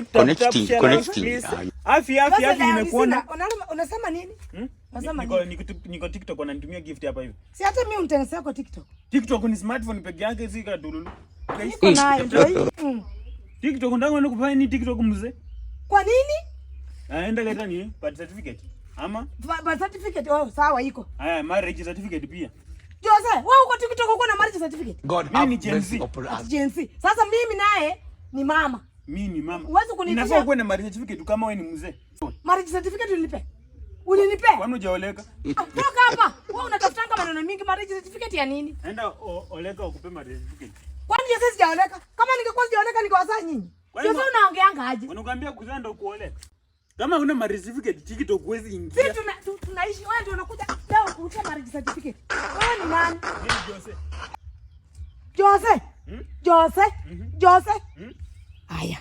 Connecting. Afya nimekuona. Unasema nini? Unasema nini? Niko TikTok wananitumia gift hapa hivi. Si hata mimi unitengenezea kwa TikTok. TikTok ni smartphone peke yake si kama dululu. Niko nayo ndio hii. TikTok ndangu nikufanya ni TikTok mzee. Kwa nini? Aenda leta ni birth certificate. Ama birth certificate sawa iko. Marriage certificate pia. Jose, wewe uko TikTok uko na marriage certificate? Mimi ni Gen Z. Sasa mimi naye ni mama. Mimi ni mama. Uweze kunitisha. Ninafaa kuwa na marriage certificate kama wewe ni mzee. Marriage certificate ulinipe? Ulinipe? Kwani hujaoleka? Toka hapa. Wewe unatafutanga maneno mingi, marriage certificate ya nini? Enda oleka ukupe marriage certificate. Kwani Jose sijaoleka? Kama ningekuwa sijaoleka ningewazaa nyinyi. Jose unaongeanga aje? Unakuambia kuzaa ndio kuoleka. Kama una marriage certificate TikTok huwezi ingia. Sisi tunaishi wewe ndio unakuja leo kuutia marriage certificate. Wewe ni nani? Mimi Jose. Jose? Jose? Jose? Aya.